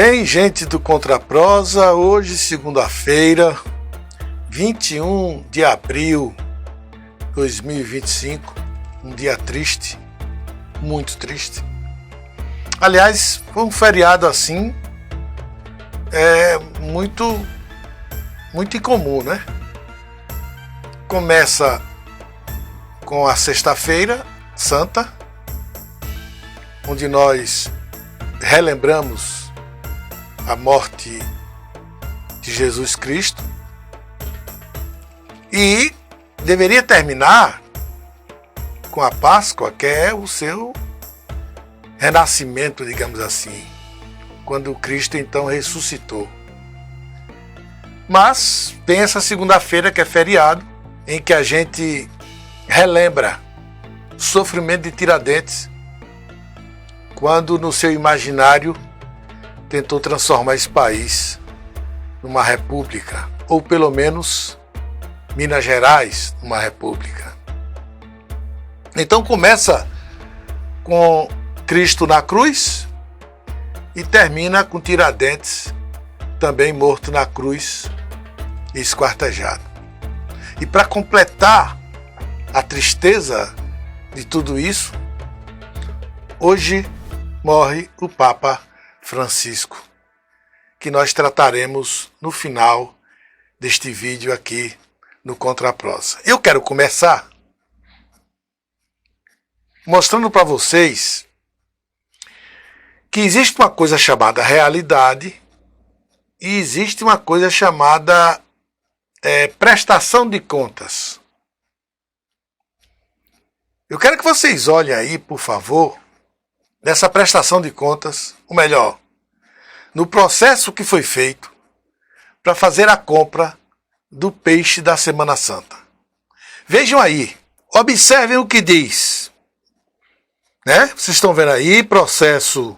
Bem, gente do Contraprosa, hoje, segunda-feira, 21 de abril de 2025, um dia triste, muito triste. Aliás, foi um feriado assim, muito incomum, né? Começa com a Sexta-feira Santa, onde nós relembramos a morte de Jesus Cristo, e deveria terminar com a Páscoa, que é o seu renascimento, digamos assim, quando Cristo então ressuscitou. Mas tem essa segunda-feira que é feriado, em que a gente relembra o sofrimento de Tiradentes, quando no seu imaginário tentou transformar esse país numa república, ou pelo menos Minas Gerais numa república. Então começa com Cristo na cruz e termina com Tiradentes também morto na cruz e esquartejado. E para completar a tristeza de tudo isso, hoje morre o Papa Francisco, que nós trataremos no final deste vídeo aqui no Contraprosa. Eu quero começar mostrando para vocês que existe uma coisa chamada realidade e existe uma coisa chamada prestação de contas. Eu quero que vocês olhem aí, por favor, nessa prestação de contas, ou melhor, no processo que foi feito para fazer a compra do peixe da Semana Santa. Vejam aí, observem o que diz. Né? Vocês estão vendo aí, processo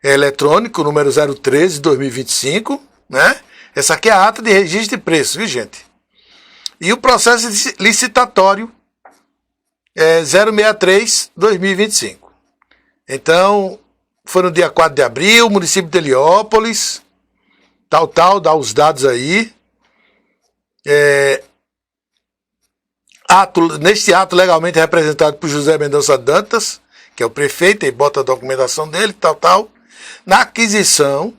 eletrônico número 013/2025, né? Essa aqui é a ata de registro de preço, viu, gente? E o processo licitatório é 063/2025. Então, foi no dia 4 de abril, município de Heliópolis, dá os dados aí. Neste ato legalmente representado por José Mendonça Dantas, que é o prefeito, e bota a documentação dele, na aquisição,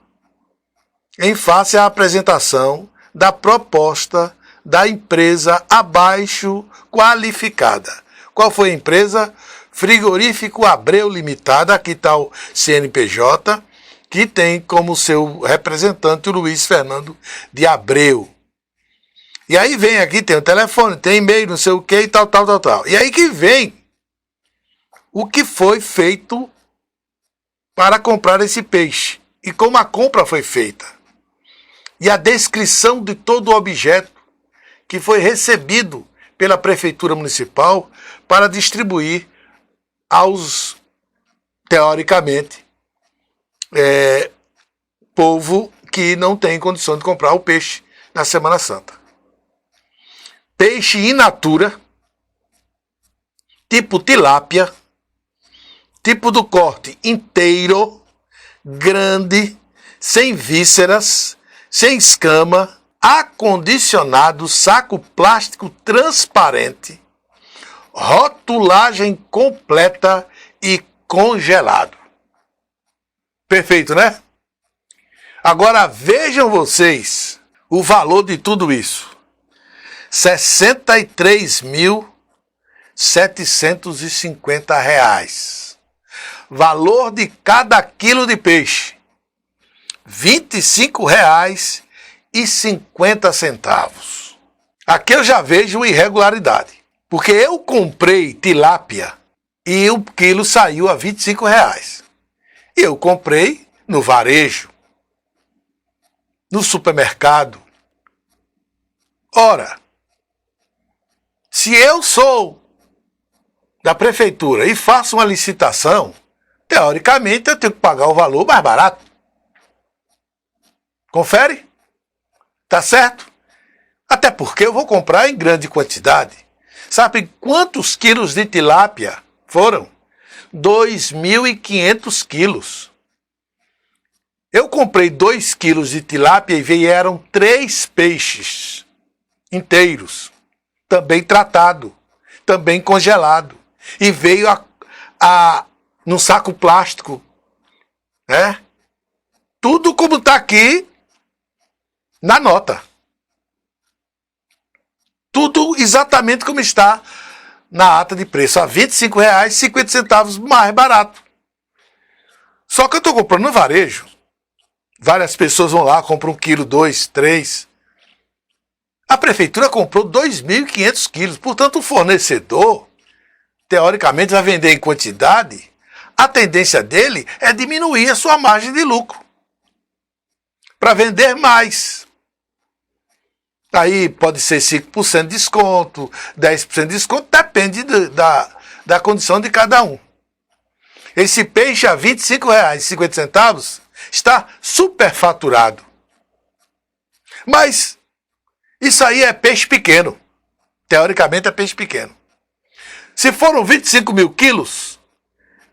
em face à apresentação da proposta da empresa abaixo qualificada. Qual foi a empresa? Frigorífico Abreu Limitada, aqui está o CNPJ, que tem como seu representante o Luiz Fernando de Abreu. E aí vem aqui, tem o telefone, tem e-mail, não sei o que, e tal. E aí que vem o que foi feito para comprar esse peixe, e como a compra foi feita. E a descrição de todo o objeto que foi recebido pela Prefeitura Municipal para distribuir aos, teoricamente, povo que não tem condição de comprar o peixe na Semana Santa. Peixe in natura, tipo tilápia, tipo do corte inteiro, grande, sem vísceras, sem escama, acondicionado, saco plástico transparente, rotulagem completa e congelado. Perfeito, né? Agora vejam vocês o valor de tudo isso. R$ 63.750. Valor de cada quilo de peixe, R$ 25,50. Aqui eu já vejo irregularidade, porque eu comprei tilápia e o quilo saiu a R$ 25. Eu comprei no varejo, no supermercado. Ora, se eu sou da prefeitura e faço uma licitação, teoricamente eu tenho que pagar o valor mais barato. Confere? Tá certo? Até porque eu vou comprar em grande quantidade. Sabe quantos quilos de tilápia foram? 2.500 quilos. Eu comprei 2 quilos de tilápia e vieram 3 peixes inteiros, também tratado, também congelado. E veio num saco plástico, né? Tudo como está aqui na nota. Tudo exatamente como está na ata de preço, a R$ 25,50 mais barato. Só que eu estou comprando no varejo. Várias pessoas vão lá, compram 1 quilo, 2, 3. A prefeitura comprou 2.500 quilos. Portanto, o fornecedor, teoricamente, vai vender em quantidade. A tendência dele é diminuir a sua margem de lucro para vender mais. Aí pode ser 5% de desconto, 10% de desconto, depende da condição de cada um. Esse peixe a R$ 25,50 está superfaturado. Mas isso aí é peixe pequeno. Teoricamente é peixe pequeno. Se foram 25 mil quilos,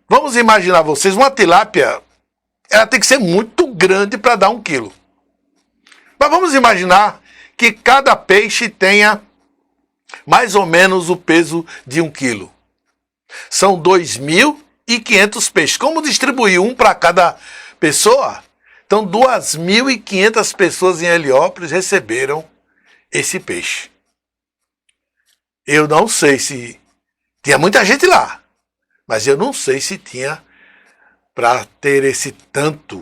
vamos imaginar vocês, uma tilápia, ela tem que ser muito grande para dar 1 quilo. Mas vamos imaginar que cada peixe tenha mais ou menos o peso de 1 quilo. São 2.500 peixes. Como distribuir um para cada pessoa? Então 2.500 pessoas em Heliópolis receberam esse peixe. Eu não sei se tinha muita gente lá, mas eu não sei se tinha para ter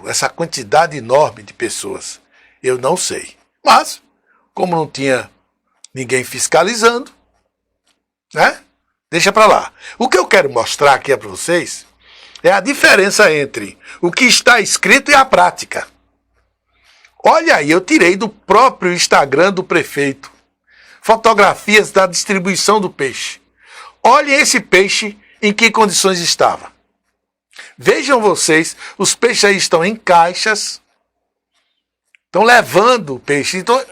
essa quantidade enorme de pessoas. Eu não sei. Mas, como não tinha ninguém fiscalizando, né? Deixa para lá. O que eu quero mostrar aqui para vocês é a diferença entre o que está escrito e a prática. Olha aí, eu tirei do próprio Instagram do prefeito fotografias da distribuição do peixe. Olhem esse peixe em que condições estava. Vejam vocês, os peixes aí estão em caixas, estão levando o peixe. Então,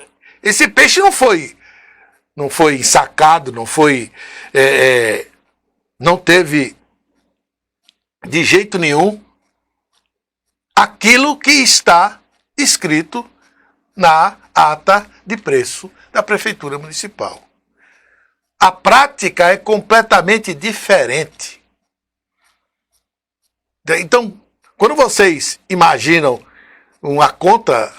esse peixe não foi ensacado, não teve de jeito nenhum aquilo que está escrito na ata de preço da Prefeitura Municipal. A prática é completamente diferente. Então, quando vocês imaginam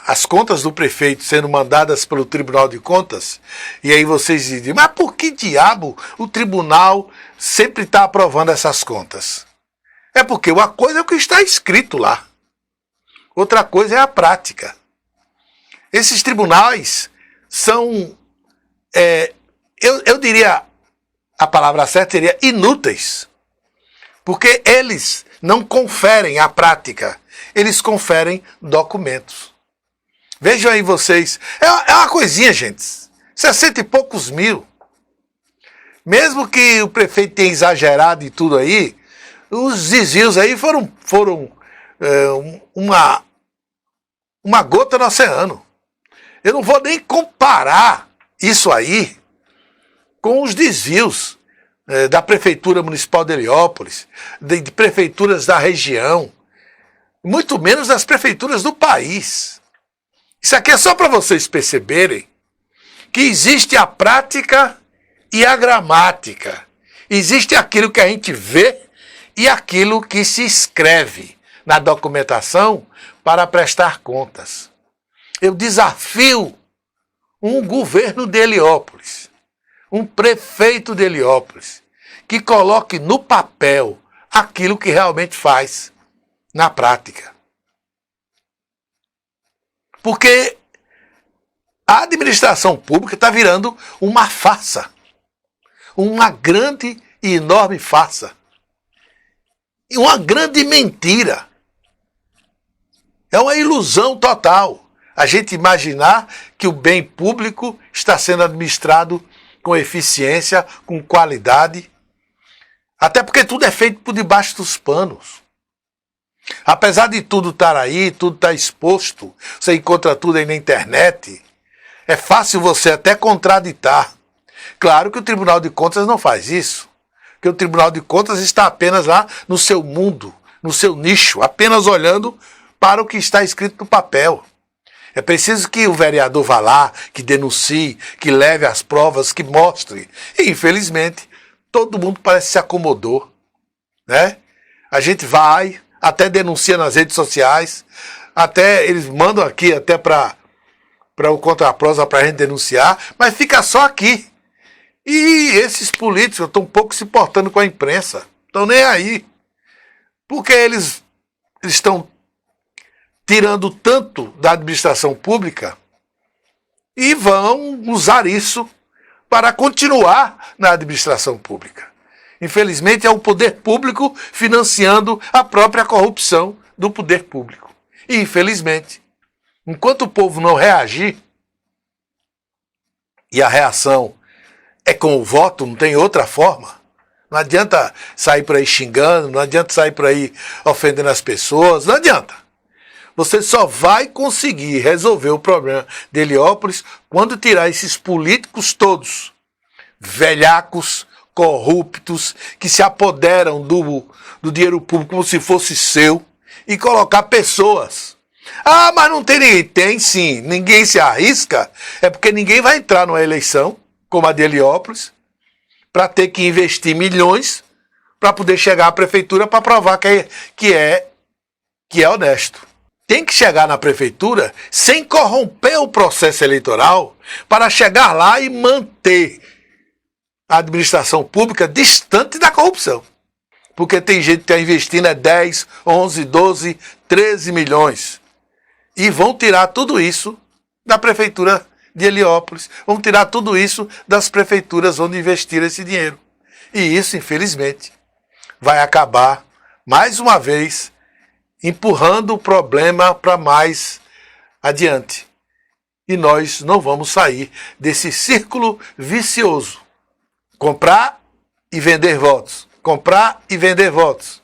as contas do prefeito sendo mandadas pelo Tribunal de Contas, e aí vocês dizem, mas por que diabo o tribunal sempre está aprovando essas contas? É porque uma coisa é o que está escrito lá, outra coisa é a prática. Esses tribunais são, eu diria, a palavra certa seria inúteis, porque eles não conferem a prática, eles conferem documentos. Vejam aí vocês, é uma coisinha, gente, 60 e poucos mil. Mesmo que o prefeito tenha exagerado e tudo aí, os desvios aí foram uma gota no oceano. Eu não vou nem comparar isso aí com os desvios da Prefeitura Municipal de Heliópolis, de prefeituras da região, muito menos das prefeituras do país. Isso aqui é só para vocês perceberem que existe a prática e a gramática. Existe aquilo que a gente vê e aquilo que se escreve na documentação para prestar contas. Eu desafio um governo de Heliópolis, um prefeito de Heliópolis, que coloque no papel aquilo que realmente faz na prática. Porque a administração pública está virando uma farsa, uma grande e enorme farsa, e uma grande mentira. É uma ilusão total a gente imaginar que o bem público está sendo administrado com eficiência, com qualidade, até porque tudo é feito por debaixo dos panos. Apesar de tudo estar aí, tudo estar exposto, você encontra tudo aí na internet, é fácil você até contraditar. Claro que o Tribunal de Contas não faz isso, porque o Tribunal de Contas está apenas lá no seu mundo, no seu nicho, apenas olhando para o que está escrito no papel. É preciso que o vereador vá lá, que denuncie, que leve as provas, que mostre. E, infelizmente, todo mundo parece se acomodou, né? A gente vai, até denuncia nas redes sociais, até eles mandam aqui até para o Contraprosa para a gente denunciar, mas fica só aqui. E esses políticos estão um pouco se portando com a imprensa, estão nem aí. Porque eles estão tirando tanto da administração pública e vão usar isso para continuar na administração pública. Infelizmente, é o poder público financiando a própria corrupção do poder público. E, infelizmente, enquanto o povo não reagir, e a reação é com o voto, não tem outra forma, não adianta sair por aí xingando, não adianta sair por aí ofendendo as pessoas, não adianta. Você só vai conseguir resolver o problema de Heliópolis quando tirar esses políticos todos, velhacos, corruptos, que se apoderam do dinheiro público como se fosse seu, e colocar pessoas. Ah, mas não tem ninguém. Tem sim, ninguém se arrisca, é porque ninguém vai entrar numa eleição, como a de Heliópolis, para ter que investir milhões para poder chegar à prefeitura para provar que é honesto. Tem que chegar na prefeitura sem corromper o processo eleitoral para chegar lá e manter a administração pública distante da corrupção. Porque tem gente que está investindo 10, 11, 12, 13 milhões. E vão tirar tudo isso da prefeitura de Heliópolis. Vão tirar tudo isso das prefeituras onde investir esse dinheiro. E isso, infelizmente, vai acabar, mais uma vez, empurrando o problema para mais adiante. E nós não vamos sair desse círculo vicioso. Comprar e vender votos. Comprar e vender votos.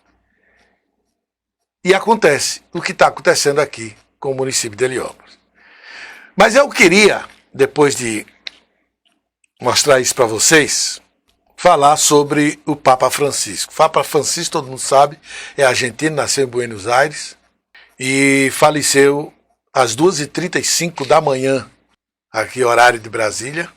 E acontece o que está acontecendo aqui com o município de Heliópolis. Mas eu queria, depois de mostrar isso para vocês, falar sobre o Papa Francisco. O Papa Francisco, todo mundo sabe, é argentino, nasceu em Buenos Aires e faleceu às 2h35 da manhã, aqui horário de Brasília,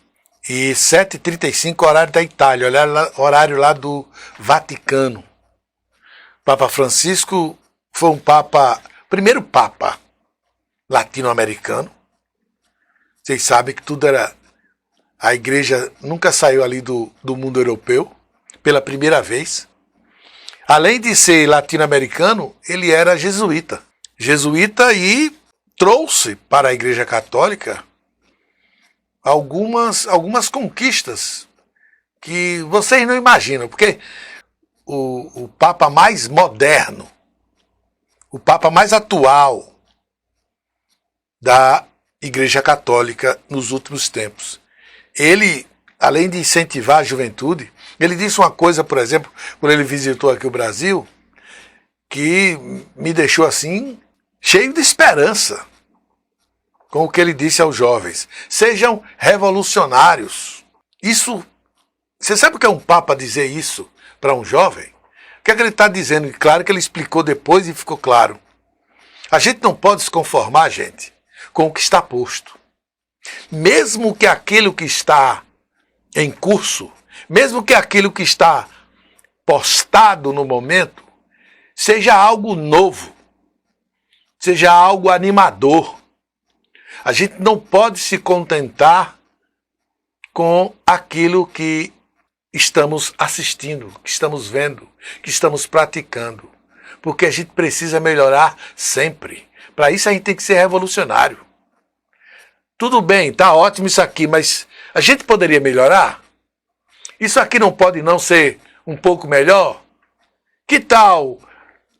e 7h35 horário da Itália, horário lá do Vaticano. O Papa Francisco foi um papa, primeiro papa latino-americano. Vocês sabem que tudo era... A igreja nunca saiu ali do mundo europeu, pela primeira vez. Além de ser latino-americano, ele era jesuíta. Jesuíta e trouxe para a Igreja Católica algumas conquistas que vocês não imaginam, porque o Papa mais moderno, o Papa mais atual da Igreja Católica nos últimos tempos, ele, além de incentivar a juventude, ele disse uma coisa, por exemplo, quando ele visitou aqui o Brasil, que me deixou assim, cheio de esperança, com o que ele disse aos jovens. Sejam revolucionários. Isso, você sabe o que é um Papa dizer isso para um jovem? O que é que ele está dizendo? E claro que ele explicou depois e ficou claro. A gente não pode se conformar, gente, com o que está posto. Mesmo que aquilo que está em curso, mesmo que aquilo que está postado no momento, seja algo novo, seja algo animador. A gente não pode se contentar com aquilo que estamos assistindo, que estamos vendo, que estamos praticando. Porque a gente precisa melhorar sempre. Para isso a gente tem que ser revolucionário. Tudo bem, tá ótimo isso aqui, mas a gente poderia melhorar? Isso aqui não pode não ser um pouco melhor? Que tal,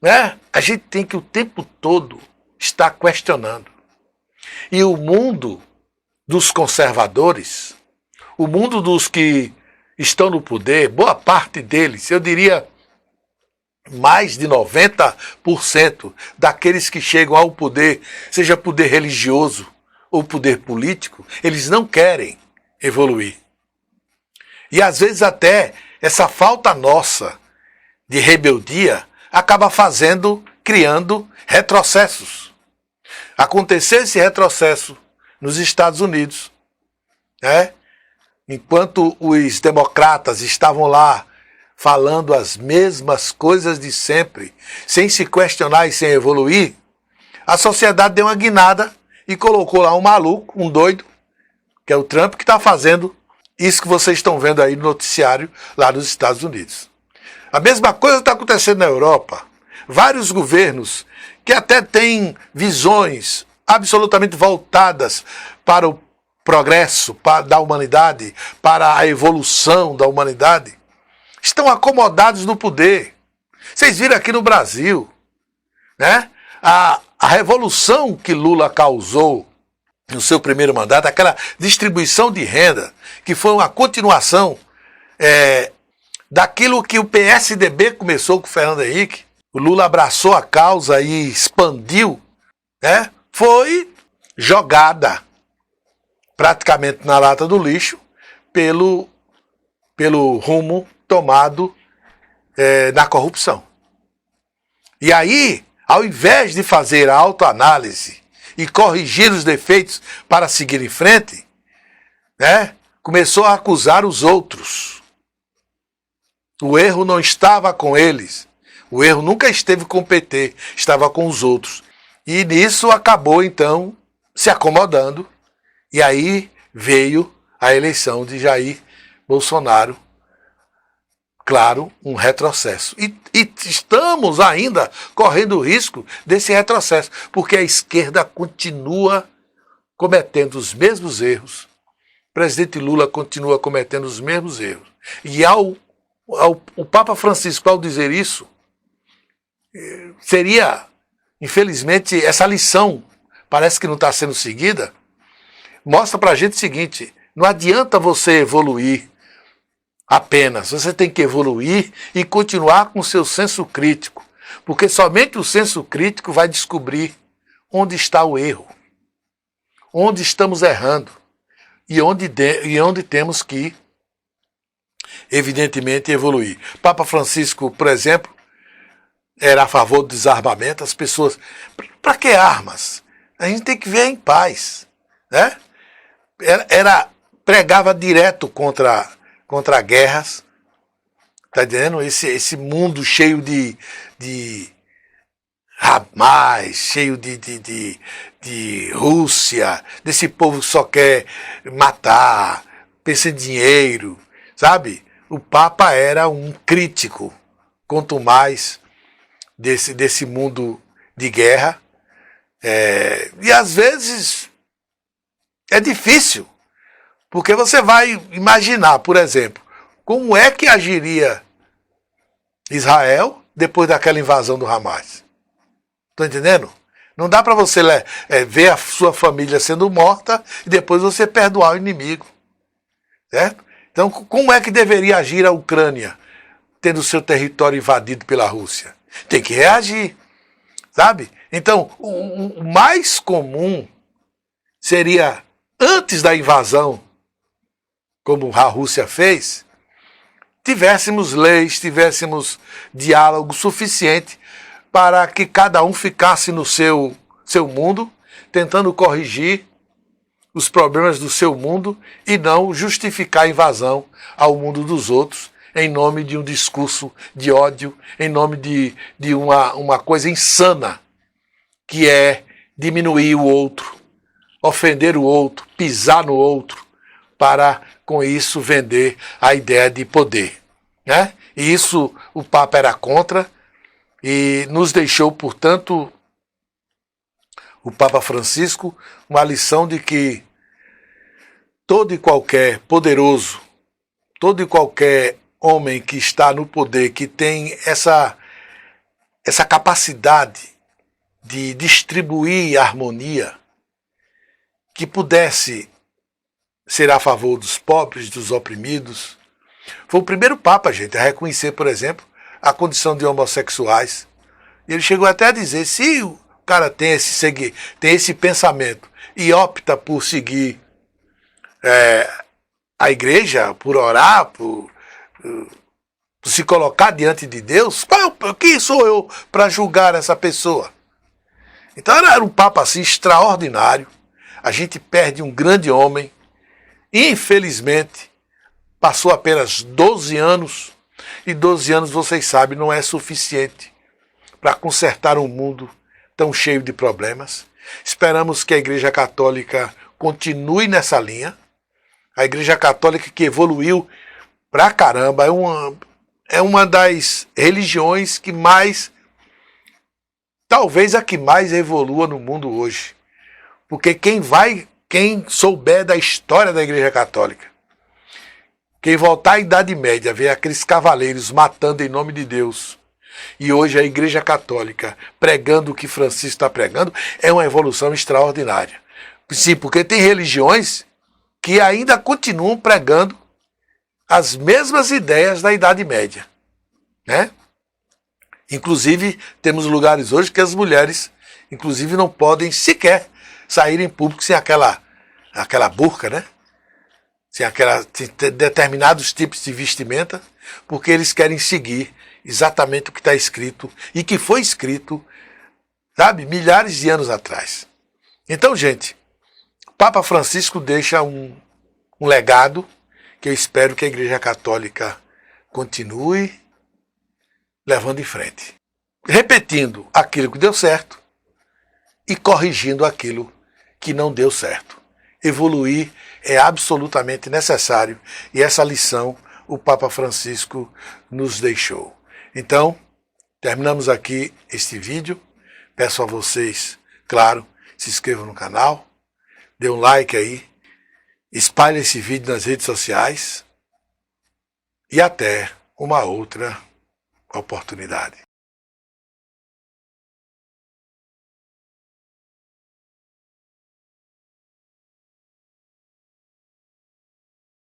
né? A gente tem que o tempo todo estar questionando. E o mundo dos conservadores, o mundo dos que estão no poder, boa parte deles, eu diria mais de 90% daqueles que chegam ao poder, seja poder religioso ou poder político, eles não querem evoluir. E às vezes até essa falta nossa de rebeldia acaba criando retrocessos. aconteceu esse retrocesso nos Estados Unidos, né? Enquanto os democratas estavam lá falando as mesmas coisas de sempre, sem se questionar e sem evoluir, a sociedade deu uma guinada e colocou lá um maluco, um doido, que é o Trump, que está fazendo isso que vocês estão vendo aí no noticiário lá nos Estados Unidos. A mesma coisa está acontecendo na Europa. Vários governos que até têm visões absolutamente voltadas para o progresso da humanidade, para a evolução da humanidade, estão acomodados no poder. Vocês viram aqui no Brasil, né? A revolução que Lula causou no seu primeiro mandato, aquela distribuição de renda, que foi uma continuação daquilo que o PSDB começou com o Fernando Henrique. O Lula abraçou a causa e expandiu, né? Foi jogada praticamente na lata do lixo pelo rumo tomado na corrupção. E aí, ao invés de fazer a autoanálise e corrigir os defeitos para seguir em frente, né, começou a acusar os outros. O erro não estava com eles. O erro nunca esteve com o PT, estava com os outros. E nisso acabou, então, se acomodando. E aí veio a eleição de Jair Bolsonaro. Claro, um retrocesso. E estamos ainda correndo o risco desse retrocesso, porque a esquerda continua cometendo os mesmos erros. O presidente Lula continua cometendo os mesmos erros. E o Papa Francisco, ao dizer isso, seria, infelizmente, essa lição, parece que não está sendo seguida, mostra para a gente o seguinte: não adianta você evoluir apenas, você tem que evoluir e continuar com o seu senso crítico, porque somente o senso crítico vai descobrir onde está o erro, onde estamos errando e onde temos que, evidentemente, evoluir. Papa Francisco, por exemplo, era a favor do desarmamento. As pessoas, para que armas? A gente tem que viver em paz, né? Pregava direto contra guerras, tá entendendo? Esse mundo cheio de Hamas, cheio de Rússia, desse povo que só quer matar, pensa em dinheiro, sabe? O Papa era um crítico, quanto mais desse mundo de guerra. E às vezes é difícil, porque você vai imaginar, por exemplo, como é que agiria Israel depois daquela invasão do Hamas. Estão entendendo? Não dá para você ver a sua família sendo morta e depois você perdoar o inimigo. Certo? Então, como é que deveria agir a Ucrânia, tendo seu território invadido pela Rússia? Tem que reagir, sabe? Então, o mais comum seria, antes da invasão, como a Rússia fez, tivéssemos leis, tivéssemos diálogo suficiente para que cada um ficasse no seu mundo, tentando corrigir os problemas do seu mundo e não justificar a invasão ao mundo dos outros em nome de um discurso de ódio, em nome de uma coisa insana, que é diminuir o outro, ofender o outro, pisar no outro, para, com isso, vender a ideia de poder. Né? E isso o Papa era contra e nos deixou, portanto, o Papa Francisco, uma lição de que todo e qualquer poderoso, todo e qualquer homem que está no poder, que tem essa capacidade de distribuir harmonia, que pudesse ser a favor dos pobres, dos oprimidos. Foi o primeiro Papa, gente, a reconhecer, por exemplo, a condição de homossexuais. E ele chegou até a dizer, se o cara tem esse pensamento e opta por seguir a igreja, por orar, por se colocar diante de Deus, quem sou eu para julgar essa pessoa? Então era um Papa assim extraordinário. A gente perde um grande homem. Infelizmente, passou apenas 12 anos. E 12 anos, vocês sabem, não é suficiente para consertar um mundo tão cheio de problemas. Esperamos que a Igreja Católica continue nessa linha. A Igreja Católica que evoluiu pra caramba, é uma das religiões que mais, talvez a que mais evolua no mundo hoje. Porque quem souber da história da Igreja Católica, quem voltar à Idade Média, ver aqueles cavaleiros matando em nome de Deus, e hoje a Igreja Católica pregando o que Francisco está pregando, é uma evolução extraordinária. Sim, porque tem religiões que ainda continuam pregando as mesmas ideias da Idade Média, né? Inclusive, temos lugares hoje que as mulheres, inclusive, não podem sequer sair em público sem aquela burca, né? Sem determinados tipos de vestimenta, porque eles querem seguir exatamente o que está escrito e que foi escrito, sabe, milhares de anos atrás. Então, gente, Papa Francisco deixa um legado que eu espero que a Igreja Católica continue levando em frente. Repetindo aquilo que deu certo e corrigindo aquilo que não deu certo. Evoluir é absolutamente necessário e essa lição o Papa Francisco nos deixou. Então, terminamos aqui este vídeo. Peço a vocês, claro, se inscrevam no canal, dê um like aí, espalhe esse vídeo nas redes sociais e até uma outra oportunidade.